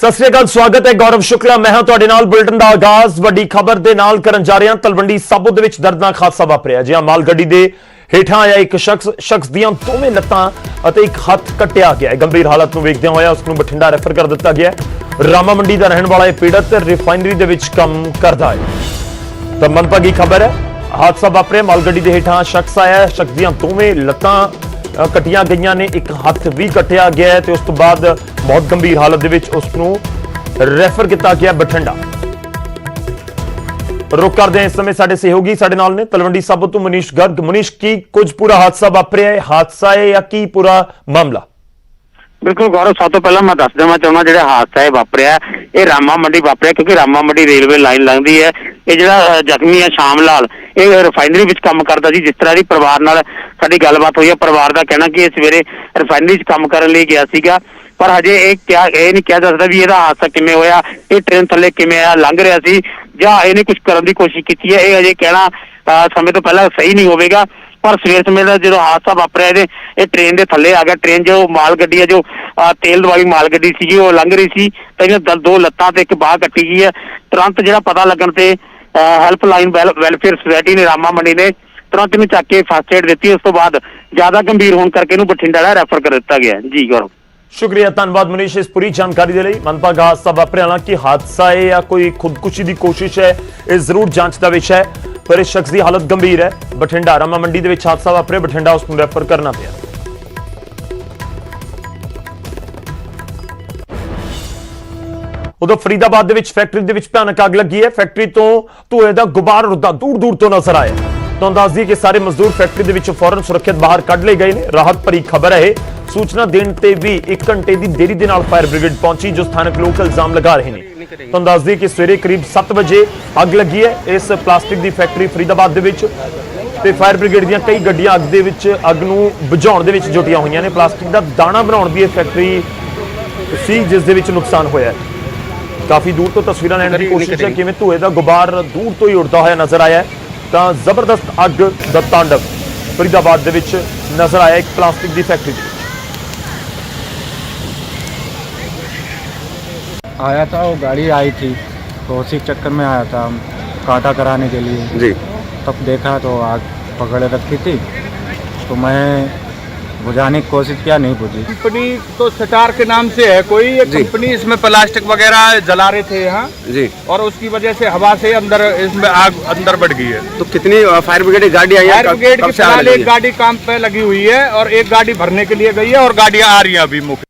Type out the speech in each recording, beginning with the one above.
सत श्री अकाल, स्वागत है गौरव शुक्ला। मैं हां तुहाडे नाल। बुलेटिन दा आगाज वड्डी खबर दे नाल करन जा रहे हां। तलवंडी साबो दे विच दर्दनाक हादसा वापरिया। जी हां, माल गड्डी दे हेठां आया एक शख्स दीआं दोवें लत्तां अते एक हत्थ कट्टिया गया है। गंभीर हालत नूं वेखदे होया उस नूं बठिंडा रैफर कर दित्ता गया है। रामा मंडी दा रहण वाला पीड़ित रिफाइनरी दे विच काम करदा है। तां मनभागी खबर है, हादसा वापरिया। माल गड्डी दे हेठां शख्स आया, शख्स दीआं दोवें लत्तां कटिया गई ने, एक हत्थ भी कटिया गया है। उस तो बाद बहुत गंभीर हालत उसनूं रैफर किया गया बठिंडा। रुक करते हैं, इस समय साडे सहयोगी साडे नाल ने तलवंडी साबो तो मनीष गर्ग। मनीष, की कुछ पूरा हादसा वापरिया है, हादसा है या की पूरा मामला? बिल्कुल गौरव, सब तो पहला मैं दस देना चाहना जो हादसा है वापरिया ये रामा मंडी वापरिया, क्योंकि रामा मंडी रेलवे लाइन लगती है। ये जो जख्मी है शाम लाल, ये रिफाइनरी में काम करता सी। जिस तरह की परिवार नाल साडी गलबात हुई है, परिवार का कहना कि सवेरे रिफाइनरी काम करने लिए गया सीगा, पर हजे ये नहीं कहा जा सकता भी यह हादसा किवें होया, ये ट्रेन थले किवें लंघ रहा सी जां इहने कुछ करने की कोशिश की है। ये हजे कहना समय तो पहला सही नहीं होगा। पर सवेर समय का जो हादसा वापरिया ये ट्रेन के थले आ गया। ट्रेन जो माल गड्डी है, जो तेल वाली माल गड्डी सी, वो लंघ रही सी, तो दो लत्तां ते एक बाह कट्टी गई है। तुरंत जो पता लगन से हैल्पलाइन वैलफेयर सोसाइटी ने रामा मंडी ने तुरंत इन्हें चक के फस्ट एड दी। उस तो बाद ज्यादा गंभीर होने करके इन्हें बठिंडा रैफर कर दिता गया। जी गौरव, शुक्रिया, धन्यवाद मनीष इस पूरी जानकारी के लिए। मनभागा हादसा वापरिया, हालांकि हादसा है या कोई खुदकुशी की कोशिश है, यह जरूर जांच का विषय है। पर इस शख्स की हालत गंभीर है। बठिंडा रामा मंडी के हादसा वापरिया, बठिंडा उसको रैफर करना पिया। उधर फरीदाबाद फैक्ट्री भयानक अग लगी है। फैक्ट्री तो धुएं का गुबार उड़दा दूर दूर तो नजर आया। तो दस दी कि सारे मजदूर फैक्ट्री के फौरन सुरक्षित बाहर कढ़ ले गए हैं। राहत भरी खबर है। सूचना देने ते भी 1 घंटे की देरी के नाल फायर ब्रिगेड पहुंची, जो स्थानक लोग इल्जाम लगा रहे हैं। तो दस दी कि सवेरे करीब 7 बजे अग लगी है इस प्लास्टिक की फैक्ट्री फरीदाबाद ते फायर ब्रिगेड दी कई गड्डियां अग नूं बुझाउण दे विच जुटियां हुईयां ने। प्लास्टिक का दाना बनाउण दी फैक्ट्री सी जिस दे विच नुकसान होया है। काफी दूर तो तस्वीर लेने की कोशिश है कि धुएं का गुबार दूर तो ही उड़ता हुआ नजर आया है। तो जबरदस्त अग दा तांडव फरीदाबाद दे विच नजर आया एक प्लास्टिक की फैक्ट्री। आया था, वो गाड़ी आई थी तो उसी चक्कर में आया था कांटा कराने के लिए जी। तब देखा तो आग पकड़े रखी थी, तो मैं बुझाने की कोशिश किया, नहीं बुझी। कंपनी तो स्टार के नाम से है कोई, ये कंपनी इसमें प्लास्टिक वगैरह जला रहे थे यहाँ जी, और उसकी वजह से हवा से अंदर इसमें आग अंदर बढ़ गई है। तो कितनी फायर ब्रिगेड की गाड़ी आई है? फायर ब्रिगेड की फिलहाल एक गाड़ी काम पे लगी हुई है और एक गाड़ी भरने के लिए गई है और गाड़ियां आ रही है अभी मुख्य।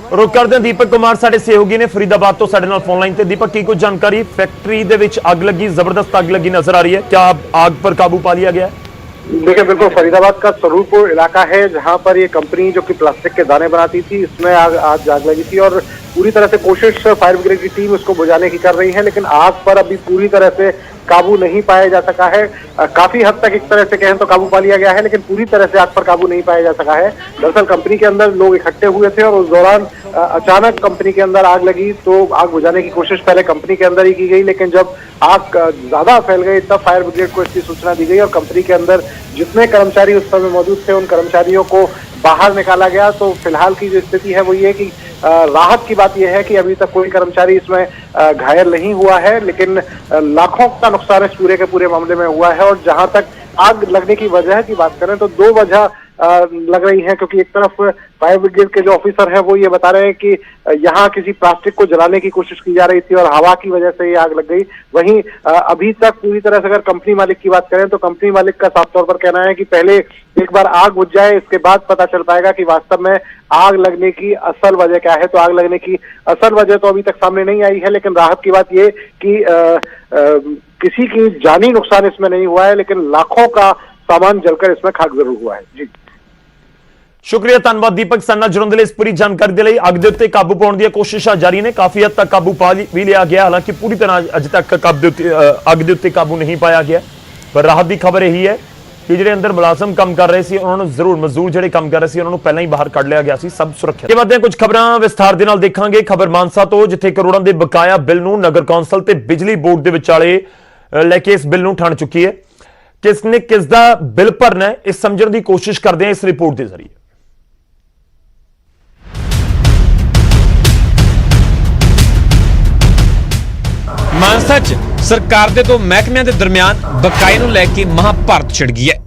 रुक करते हैं, दीपक कुमार साडे सहयोगी ने फरीदाबाद तो साडे नाल फोन लाइन ते। दीपक, की कुछ जानकारी? फैक्ट्री दे विच अग लगी, जबरदस्त अग लगी नजर आ रही है, क्या आग पर काबू पा लिया गया है? देखिए, बिल्कुल फरीदाबाद का स्वरूपपुर इलाका है जहां पर ये कंपनी जो कि प्लास्टिक के दाने बनाती थी, इसमें आज आग लगी थी और पूरी तरह से कोशिश फायर ब्रिगेड की टीम उसको बुझाने की कर रही है, लेकिन आग पर अभी पूरी तरह से काबू नहीं पाया जा सका है। काफी हद तक एक तरह से कहें तो काबू पा लिया गया है, लेकिन पूरी तरह से आग पर काबू नहीं पाया जा सका है। दरअसल कंपनी के अंदर लोग इकट्ठे हुए थे और उस दौरान अचानक कंपनी के अंदर आग लगी, तो आग बुझाने की कोशिश पहले कंपनी के अंदर ही की गई, लेकिन जब आग ज्यादा फैल गई तब फायर ब्रिगेड को इसकी सूचना दी गई और कंपनी के अंदर जितने कर्मचारी उस समय मौजूद थे उन कर्मचारियों को बाहर निकाला गया। तो फिलहाल की जो स्थिति है वो ये कि राहत की बात यह है कि अभी तक कोई कर्मचारी इसमें घायल नहीं हुआ है, लेकिन लाखों का नुकसान इस पूरे के पूरे मामले में हुआ है। और जहां तक आग लगने की वजह की बात करें तो 2 वजह लग रही है, क्योंकि एक तरफ फायर ब्रिगेड के जो ऑफिसर हैं वो ये बता रहे हैं कि यहाँ किसी प्लास्टिक को जलाने की कोशिश की जा रही थी और हवा की वजह से ये आग लग गई। वहीं अभी तक पूरी तरह से अगर कंपनी मालिक की बात करें तो कंपनी मालिक का साफ तौर पर कहना है कि पहले एक बार आग बुझ जाए, इसके बाद पता चल पाएगा कि वास्तव में आग लगने की असल वजह क्या है। तो आग लगने की असल वजह तो अभी तक सामने नहीं आई है, लेकिन राहत की बात ये कि किसी की जानी नुकसान इसमें नहीं हुआ है, लेकिन लाखों का सामान जलकर इसमें खाक जरूर हुआ है। जी, शुक्रिया, धन्यवाद दीपक सन्ना जुड़न दे लई। इस पूरी जानकारी दे लई। अग दे उत्ते काबू पाउण दी कोशिशां जारी ने, काफी हद तक काबू पा भी लिया गया, हालांकि पूरी तरह अज तक अग दे उत्ते काबू नहीं पाया गया। पर राहत की खबर यही है कि जिहड़े अंदर मुलाजम काम कर रहे सी उन्होंने जरूर, मजदूर जिहड़े काम कर रहे सी उन्होंने पहले ही बाहर कढ़ लिया गया सी, सब सुरक्षित। के बाद कुछ खबरां विस्तार दे नाल देखांगे। खबर मानसा तो, जिथे करोड़ां दे बकाया बिल नूं नगर कौंसल ते बिजली बोर्ड दे विचाले लैके इस बिल नूं ठण चुकी है। किसने किसदा बिल भरना है इस समझण की कोशिश करते हैं इस रिपोर्ट के जरिए। ਮਾਨਸਾ 'ਚ ਸਰਕਾਰ ਦੇ ਦੋ ਮਹਿਕਮਿਆਂ ਦੇ ਦਰਮਿਆਨ ਬਕਾਏ ਨੂੰ ਲੈ ਕੇ ਮਹਾਭਾਰਤ ਛਿੜ ਗਈ ਹੈ।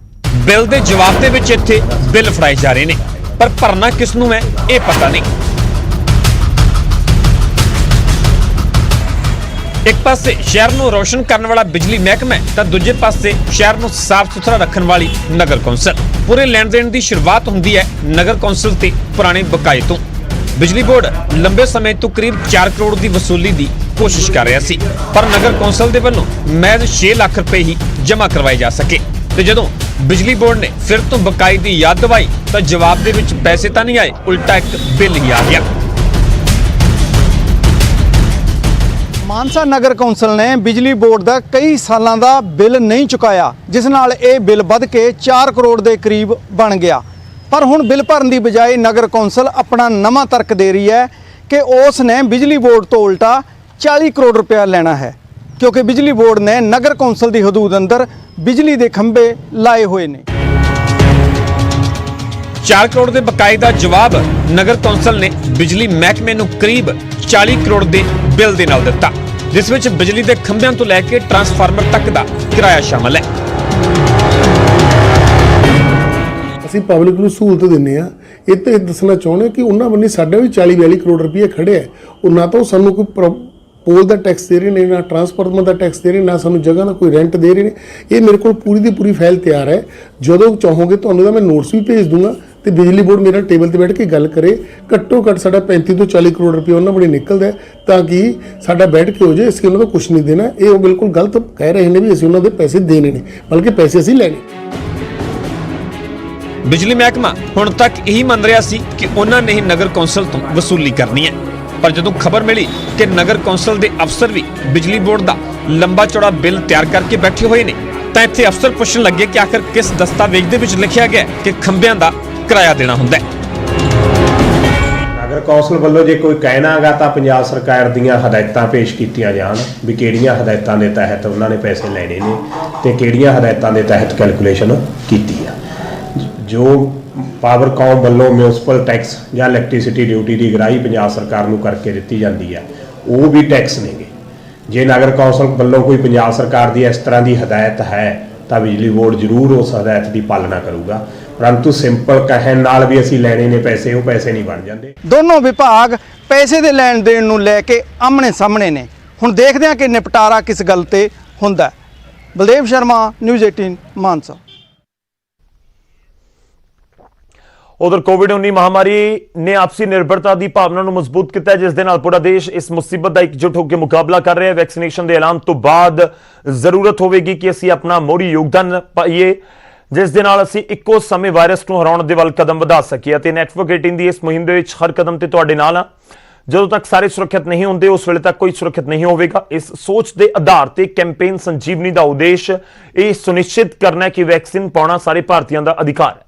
ਬਿੱਲ ਦੇ ਜਵਾਬ ਦੇ ਵਿੱਚ ਇੱਥੇ ਬਿੱਲ ਫੜਾਏ ਜਾ ਰਹੇ ਨੇ, ਪਰ ਭਰਨਾ ਕਿਸ ਨੂੰ ਹੈ ਇਹ ਪਤਾ ਨਹੀਂ। ਇੱਕ ਪਾਸੇ ਸ਼ਹਿਰ ਨੂੰ ਰੋਸ਼ਨ ਕਰਨ ਵਾਲਾ ਬਿਜਲੀ ਮਹਿਕਮਾ ਤਾਂ ਦੂਜੇ ਪਾਸੇ ਸ਼ਹਿਰ ਨੂੰ ਸਾਫ਼ ਸੁਥਰਾ ਰੱਖਣ ਵਾਲੀ ਨਗਰ ਕੌਂਸਲ। ਪੂਰੇ ਲੈਣ ਦੇਣ ਦੀ ਸ਼ੁਰੂਆਤ ਹੁੰਦੀ ਹੈ ਨਗਰ ਕੌਂਸਲ ਤੇ ਪੁਰਾਣੇ ਬਕਾਏ ਤੋਂ। ਬਿਜਲੀ ਬੋਰਡ ਲੰਬੇ ਸਮੇਂ ਤੋਂ ਕਰੀਬ 4 ਕਰੋੜ ਦੀ ਵਸੂਲੀ ਦੀ ਕੋਸ਼ਿਸ਼ ਕਰ ਰਿਹਾ ਸੀ, ਪਰ ਨਗਰ ਕੌਂਸਲ ਦੇ ਵੱਲੋਂ ਮਹਿਜ਼ 6 ਲੱਖ ਰੁਪਏ ਹੀ ਜਮ੍ਹਾਂ ਕਰਵਾਏ ਜਾ ਸਕੇ। ਤੇ ਜਦੋਂ ਬਿਜਲੀ ਬੋਰਡ ਨੇ ਫਿਰ ਤੋਂ ਬਕਾਏ ਦੀ ਯਾਦ ਦਿਵਾਈ ਤਾਂ ਜਵਾਬ ਦੇ ਵਿੱਚ ਪੈਸੇ ਤਾਂ ਨਹੀਂ ਆਏ, ਉਲਟਾ ਇੱਕ ਬਿੱਲ ਹੀ ਆ ਗਿਆ। ਮਾਨਸਾ ਨਗਰ ਕੌਂਸਲ ਨੇ ਬਿਜਲੀ ਬੋਰਡ ਦਾ ਕਈ ਸਾਲਾਂ ਦਾ ਬਿੱਲ ਨਹੀਂ ਚੁਕਾਇਆ, ਜਿਸ ਨਾਲ ਇਹ ਬਿੱਲ ਵੱਧ ਕੇ 4 ਕਰੋੜ ਦੇ ਕਰੀਬ ਬਣ ਗਿਆ। ਪਰ ਹੁਣ ਬਿੱਲ ਭਰਨ ਦੀ ਬਜਾਏ ਨਗਰ ਕੌਂਸਲ ਆਪਣਾ ਨਵਾਂ ਤਰਕ ਦੇ ਰਹੀ ਹੈ ਕਿ ਉਸ ਨੇ ਬਿਜਲੀ ਬੋਰਡ ਤੋਂ ਉਲਟਾ 40 ਕਰੋੜ ਰੁਪਇਆ ਲੈਣਾ ਹੈ, ਕਿਉਂਕਿ ਬਿਜਲੀ ਬੋਰਡ ਨੇ ਨਗਰ ਕੌਂਸਲ ਦੀ ਹਦੂਦ ਅੰਦਰ ਬਿਜਲੀ ਦੇ ਖੰਭੇ ਲਾਏ ਹੋਏ ਨੇ। 4 ਕਰੋੜ ਦੇ ਬਕਾਏ ਦਾ ਜਵਾਬ ਨਗਰ ਕੌਂਸਲ ਨੇ ਬਿਜਲੀ ਮਹਿਕਮੇ ਨੂੰ ਕਰੀਬ 40 ਕਰੋੜ ਦੇ ਬਿੱਲ ਦੇ ਨਾਲ ਦਿੱਤਾ, ਜਿਸ ਵਿੱਚ ਬਿਜਲੀ ਦੇ ਖੰਭਿਆਂ ਤੋਂ ਲੈ ਕੇ ਟਰਾਂਸਫਾਰਮਰ ਤੱਕ ਦਾ ਕਿਰਾਇਆ ਸ਼ਾਮਲ ਹੈ। ਅਸੀਂ ਪਬਲਿਕ ਨੂੰ ਸਹੂਲਤ ਦਿੰਦੇ ਆ। ਇਹ ਤੇ ਦੱਸਣਾ ਚਾਹੁੰਦੇ ਕਿ ਉਹਨਾਂ ਬੰਨੇ ਸਾਡੇ ਵੀ 40-42 ਕਰੋੜ ਰੁਪਏ ਖੜੇ ਆ। ਉਹ ਨਾ ਤਾਂ ਸਾਨੂੰ ਕੋਈ ਪੋਲ ਦਾ ਟੈਕਸ ਦੇ ਰਹੇ ਨੇ, ਨਾ ਟਰਾਂਸਫਾਰਮਰ ਦਾ ਟੈਕਸ ਦੇ ਰਹੇ, ਨਾ ਸਾਨੂੰ ਜਗ੍ਹਾ ਦਾ ਕੋਈ ਰੈਂਟ ਦੇ ਰਹੇ ਨੇ। ਇਹ ਮੇਰੇ ਕੋਲ ਪੂਰੀ ਦੀ ਪੂਰੀ ਫਾਈਲ ਤਿਆਰ ਹੈ। ਜਦੋਂ ਚਾਹੋਗੇ ਤੁਹਾਨੂੰ ਤਾਂ ਮੈਂ ਨੋਟਸ ਵੀ ਭੇਜ ਦੂੰਗਾ ਤੇ ਬਿਜਲੀ ਬੋਰਡ ਮੇਰੇ ਟੇਬਲ ਤੇ ਬੈਠ ਕੇ ਗੱਲ ਕਰੇ। ਘੱਟੋ ਘੱਟ ਸਾਡਾ 35 ਤੋਂ 40 ਕਰੋੜ ਰੁਪਏ ਉਹਨਾਂ ਬਣੇ ਨਿਕਲਦਾ ਤਾਂ ਕਿ ਸਾਡਾ ਬੈਠ ਕੇ ਹੋ ਜਾਏ। ਅਸੀਂ ਉਹਨਾਂ ਦਾ ਕੁਝ ਨਹੀਂ ਦੇਣਾ। ਇਹ ਉਹ ਬਿਲਕੁਲ ਗਲਤ ਕਹਿ ਰਹੇ ਨੇ ਵੀ ਅਸੀਂ ਉਹਨਾਂ ਦੇ ਪੈਸੇ ਦੇਣੇ ਨੇ, ਬਲਕਿ ਪੈਸੇ ਅਸੀਂ ਲੈਣੇ। ਬਿਜਲੀ ਮਹਿਕਮਾ ਹੁਣ ਤੱਕ ਇਹੀ ਮੰਨ ਰਿਹਾ ਸੀ ਕਿ ਉਹਨਾਂ ਨੇ ਹੀ ਨਗਰ ਕੌਂਸਲ ਤੋਂ ਵਸੂਲੀ ਕਰਨੀ ਹੈ, ਪਰ ਜਦੋਂ ਖਬਰ ਮਿਲੀ ਕਿ ਨਗਰ ਕੌਂਸਲ ਦੇ ਅਫਸਰ ਵੀ ਬਿਜਲੀ ਬੋਰਡ ਦਾ ਲੰਬਾ ਚੌੜਾ ਬਿੱਲ ਤਿਆਰ ਕਰਕੇ ਬੈਠੇ ਹੋਏ ਨੇ, ਤਾਂ ਇੱਥੇ ਅਫਸਰ ਪੁੱਛਣ ਲੱਗੇ ਕਿ ਆਖਰ ਕਿਸ ਦਸਤਾਵੇਜ਼ ਦੇ ਵਿੱਚ ਲਿਖਿਆ ਗਿਆ ਕਿ ਖੰਭਿਆਂ ਦਾ ਕਿਰਾਇਆ ਦੇਣਾ ਹੁੰਦਾ ਹੈ। ਨਗਰ ਕੌਂਸਲ ਵੱਲੋਂ ਜੇ ਕੋਈ ਕਹਿਣਾਗਾ ਤਾਂ ਪੰਜਾਬ ਸਰਕਾਰ ਦੀਆਂ ਹਦਾਇਤਾਂ ਪੇਸ਼ ਕੀਤੀਆਂ ਜਾਣ ਵੀ ਕਿਹੜੀਆਂ ਹਦਾਇਤਾਂ ਦੇ ਤਹਿਤ ਉਹਨਾਂ ਨੇ ਪੈਸੇ ਲੈਣੇ ਨੇ ਤੇ ਕਿਹੜੀਆਂ ਹਦਾਇਤਾਂ ਦੇ ਤਹਿਤ ਕੈਲਕੂਲੇਸ਼ਨ ਕੀਤੀ ਆ। ਜੋ ਪਾਵਰਕਾਮ ਵੱਲੋਂ ਮਿਊਨਿਸਪਲ ਟੈਕਸ ਜਾਂ ਇਲੈਕਟ੍ਰਿਸਿਟੀ ਡਿਊਟੀ ਦੀ ਗਰਾਹੀ ਪੰਜਾਬ ਸਰਕਾਰ ਨੂੰ ਕਰਕੇ ਦਿੱਤੀ ਜਾਂਦੀ ਹੈ, ਉਹ ਵੀ ਟੈਕਸ ਨੇਗੇ। ਜੇ ਨਗਰ ਕੌਂਸਲ ਵੱਲੋਂ ਕੋਈ ਪੰਜਾਬ ਸਰਕਾਰ ਦੀ ਇਸ ਤਰ੍ਹਾਂ ਦੀ ਹਦਾਇਤ ਹੈ ਤਾਂ ਬਿਜਲੀ ਬੋਰਡ ਜ਼ਰੂਰ ਉਸ ਹਦਾਇਤ ਦੀ ਪਾਲਣਾ ਕਰੂਗਾ, ਪਰੰਤੂ ਸਿੰਪਲ ਕਹਿਣ ਨਾਲ ਵੀ ਅਸੀਂ ਲੈਣੇ ਨੇ ਪੈਸੇ, ਉਹ ਪੈਸੇ ਨਹੀਂ ਬਣ ਜਾਂਦੇ। ਦੋਨੋਂ ਵਿਭਾਗ ਪੈਸੇ ਦੇ ਲੈਣ ਦੇਣ ਨੂੰ ਲੈ ਕੇ ਆਮਣੇ ਸਾਹਮਣੇ ਨੇ। ਹੁਣ ਦੇਖਦੇ ਹਾਂ ਕਿ ਨਿਪਟਾਰਾ ਕਿਸ ਗੱਲ ਤੇ ਹੁੰਦਾ। ਬਲਦੇਵ ਸ਼ਰਮਾ, ਨਿਊਜ਼ 18 ਮਾਨਸਾ। ਉਧਰ ਕੋਵਿਡ-19 ਮਹਾਮਾਰੀ ਨੇ ਆਪਸੀ ਨਿਰਭਰਤਾ ਦੀ ਭਾਵਨਾ ਨੂੰ ਮਜ਼ਬੂਤ ਕੀਤਾ ਹੈ, ਜਿਸ ਦੇ ਨਾਲ ਪੂਰਾ ਦੇਸ਼ ਇਸ ਮੁਸੀਬਤ ਦਾ ਇਕਜੁੱਟ ਹੋ ਕੇ ਮੁਕਾਬਲਾ ਕਰ ਰਿਹਾ ਹੈ। ਵੈਕਸੀਨੇਸ਼ਨ ਦੇ ਐਲਾਨ ਤੋਂ ਬਾਅਦ ਜ਼ਰੂਰਤ ਹੋਵੇਗੀ ਕਿ ਅਸੀਂ ਆਪਣਾ ਮੋਹਰੀ ਯੋਗਦਾਨ ਪਾਈਏ, ਜਿਸ ਦੇ ਨਾਲ ਅਸੀਂ ਇੱਕੋ ਸਮੇਂ ਵਾਇਰਸ ਨੂੰ ਹਰਾਉਣ ਦੇ ਵੱਲ ਕਦਮ ਵਧਾ ਸਕੀਏ। ਅਤੇ ਨੈਟਵਰਕ 18 ਦੀ ਇਸ ਮੁਹਿੰਮ ਦੇ ਵਿੱਚ ਹਰ ਕਦਮ ਤੇ ਤੁਹਾਡੇ ਨਾਲ ਹਾਂ। ਜਦੋਂ ਤੱਕ ਸਾਰੇ ਸੁਰੱਖਿਅਤ ਨਹੀਂ ਹੁੰਦੇ, ਉਸ ਵੇਲੇ ਤੱਕ ਕੋਈ ਸੁਰੱਖਿਅਤ ਨਹੀਂ ਹੋਵੇਗਾ। ਇਸ ਸੋਚ ਦੇ ਆਧਾਰ ਤੇ ਕੈਂਪੇਨ ਸੰਜੀਵਨੀ ਦਾ ਉਦੇਸ਼ ਇਹ ਸੁਨਿਸ਼ਚਿਤ ਕਰਨਾ ਹੈ ਕਿ ਵੈਕਸੀਨ ਪਾਉਣਾ ਸਾਰੇ ਭਾਰਤੀਆਂ ਦਾ ਅਧਿਕਾਰ ਹੈ।